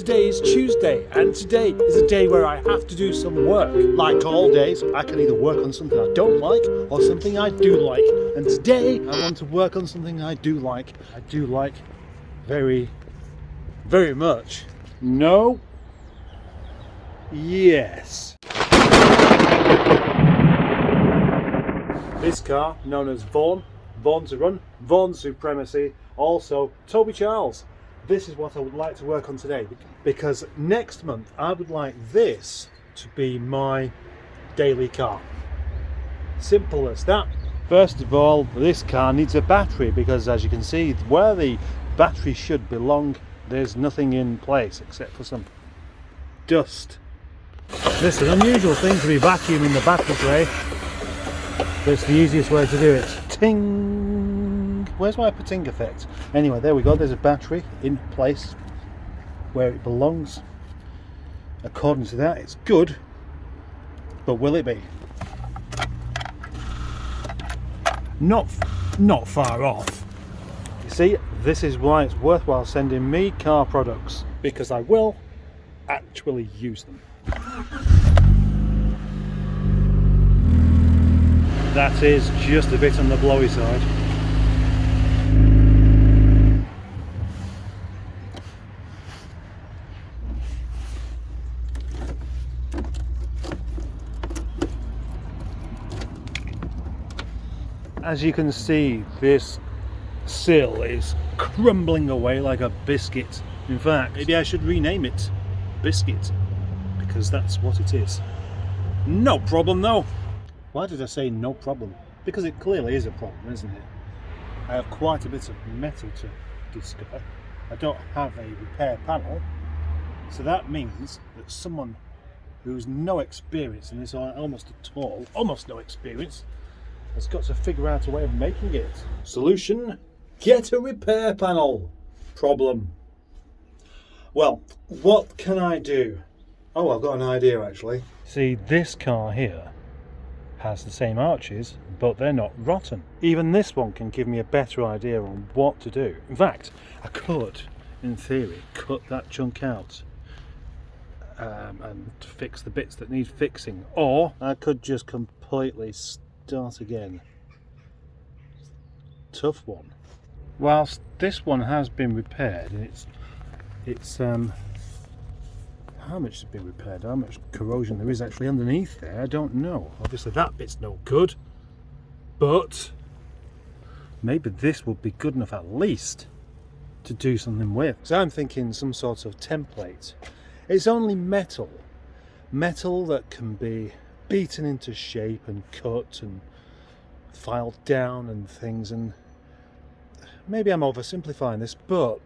today is Tuesday, and today is a day where I have to do some work. Like all days, I can either work on something I don't like or something I do like. And today I want to work on something I do like. I do like very, very much. No. Yes. This car, known as Vaughan to Run, Vaughan Supremacy, also Toby Charles. This is what I would like to work on today, because next month I would like this to be my daily car. Simple as that. First of all, this car needs a battery, because as you can see, where the battery should belong, there's nothing in place except for some dust. This is an unusual thing to be vacuuming the battery tray, but it's the easiest way to do it. Ting! Where's my pating effect? Anyway, there we go, there's a battery in place where it belongs. According to that, it's good, but will it be? Not far off. You see, this is why it's worthwhile sending me car products, because I will actually use them. That is just a bit on the blowy side. As you can see, this sill is crumbling away like a biscuit. In fact, maybe I should rename it Biscuit, because that's what it is. No problem though. Why did I say no problem? Because it clearly is a problem, isn't it? I have quite a bit of metal to discover. I don't have a repair panel, so that means that someone who's no experience in this, or almost at all, almost no experience, has got to figure out a way of making it. Solution: get a repair panel. Problem: well, what can I do? Oh, I've got an idea actually. See, this car here has the same arches, but they're not rotten. Even this one can give me a better idea on what to do. In fact, I could, in theory, cut that chunk out and fix the bits that need fixing, or I could just completely start again. Tough one. Whilst this one has been repaired, and it's how much has been repaired, how much corrosion there is actually underneath there, I don't know. Obviously that bit's no good, but maybe this would be good enough at least to do something with. So I'm thinking some sort of template. It's only metal that can be beaten into shape and cut and filed down and things, and maybe I'm oversimplifying this, but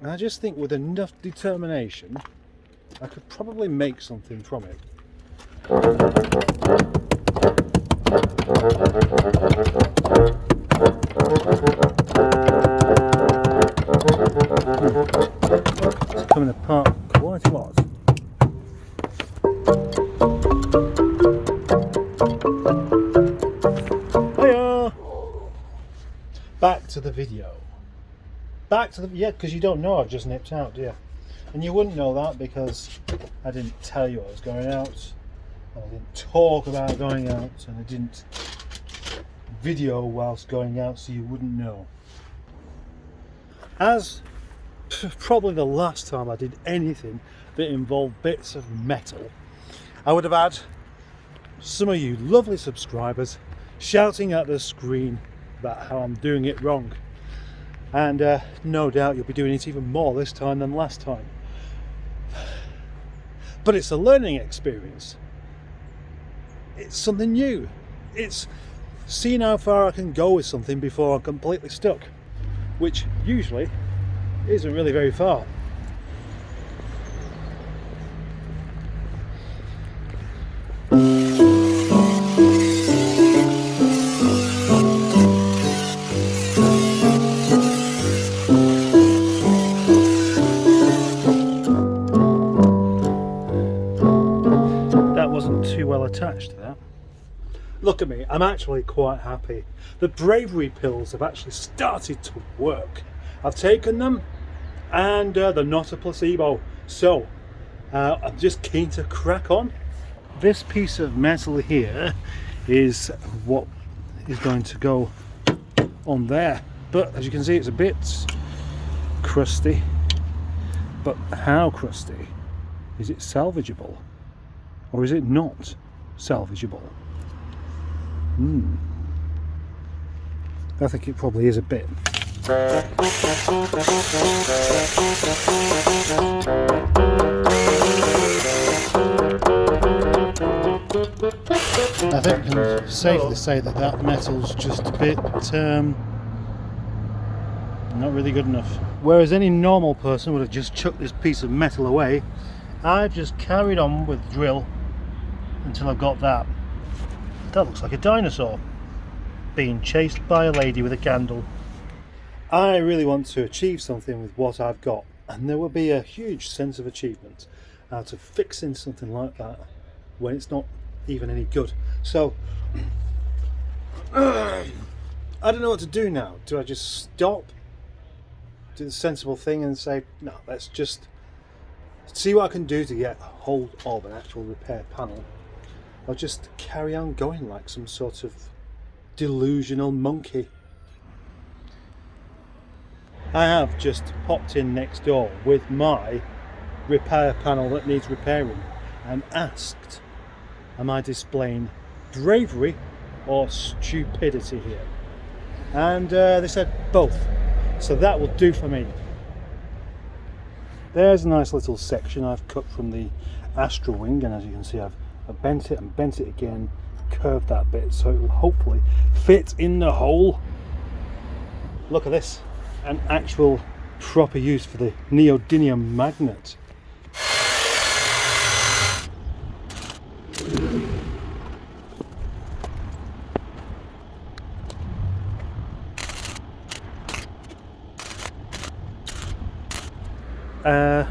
I just think with enough determination I could probably make something from it. It's coming apart quite a lot. Hiya! Back to the video. Yeah, because you don't know I've just nipped out, do you? And you wouldn't know that because I didn't tell you I was going out, and I didn't talk about going out, and I didn't video whilst going out, so you wouldn't know. As probably the last time I did anything that involved bits of metal, I would have had some of you lovely subscribers shouting at the screen about how I'm doing it wrong. And no doubt you'll be doing it even more this time than last time. But it's a learning experience. It's something new. It's seeing how far I can go with something before I'm completely stuck, which usually isn't really very far. Too well attached to that. Look at me, I'm actually quite happy. The Bravery pills have actually started to work. I've taken them and they're not a placebo. So I'm just keen to crack on. This piece of metal here is what is going to go on there, but as you can see it's a bit crusty. But how crusty? Is it salvageable or is it not salvageable? I think it probably is a bit. I think we can safely say that that metal's just a bit not really good enough. Whereas any normal person would have just chucked this piece of metal away, I've just carried on with the drill until I've got that. That looks like a dinosaur being chased by a lady with a candle. I really want to achieve something with what I've got, and there will be a huge sense of achievement out of fixing something like that when it's not even any good. So I don't know what to do now. Do I just stop, do the sensible thing and say no, let's just see what I can do to get hold of an actual repair panel, or just carry on going like some sort of delusional monkey? I have just popped in next door with my repair panel that needs repairing and asked, am I displaying bravery or stupidity here? And they said both, so that will do for me. There's a nice little section I've cut from the Astro wing, and as you can see I've bent it and bent it again, curved that bit so it will hopefully fit in the hole. Look at this, an actual proper use for the neodymium magnet.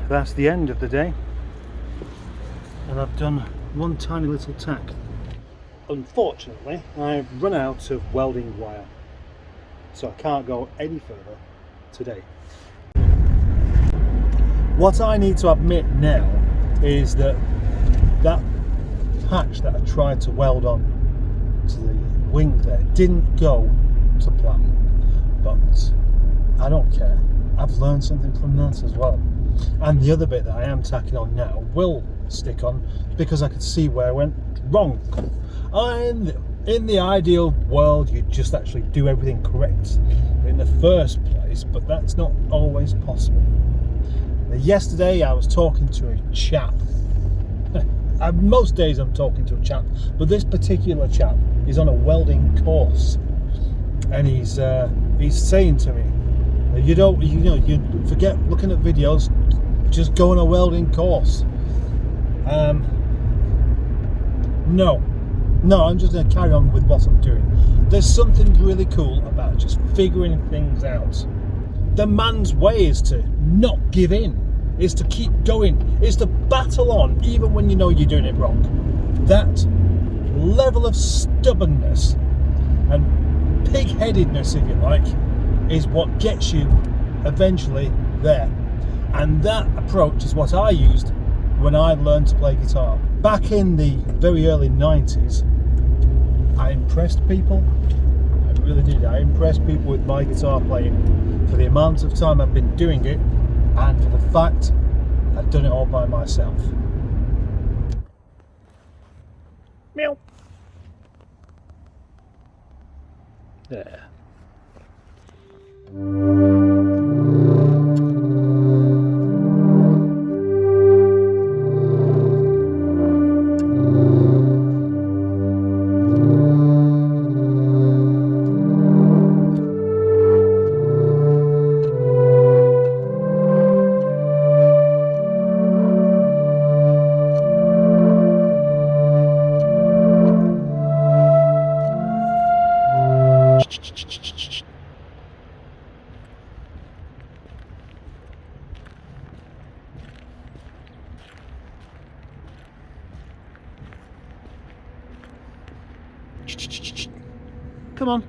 That's the end of the day, and I've done one tiny little tack. Unfortunately, I've run out of welding wire, so I can't go any further today. What I need to admit now is that that patch that I tried to weld on to the wing there didn't go to plan, but I don't care. I've learned something from that as well. And the other bit that I am tacking on now will stick on because I could see where I went wrong. In the ideal world, you just actually do everything correct in the first place, but that's not always possible. Yesterday I was talking to a chap. Most days I'm talking to a chap, but this particular chap is on a welding course, and he's saying to me, you forget looking at videos, just go on a welding course. No, I'm just going to carry on with what I'm doing. There's something really cool about just figuring things out. The man's way is to not give in, is to keep going, is to battle on even when you know you're doing it wrong. That level of stubbornness and pig-headedness, if you like, is what gets you eventually there. And that approach is what I used when I learned to play guitar. Back in the very early 90s, I impressed people. I really did. I impressed people with my guitar playing for the amount of time I've been doing it, and for the fact I've done it all by myself. Meow. There. Come on.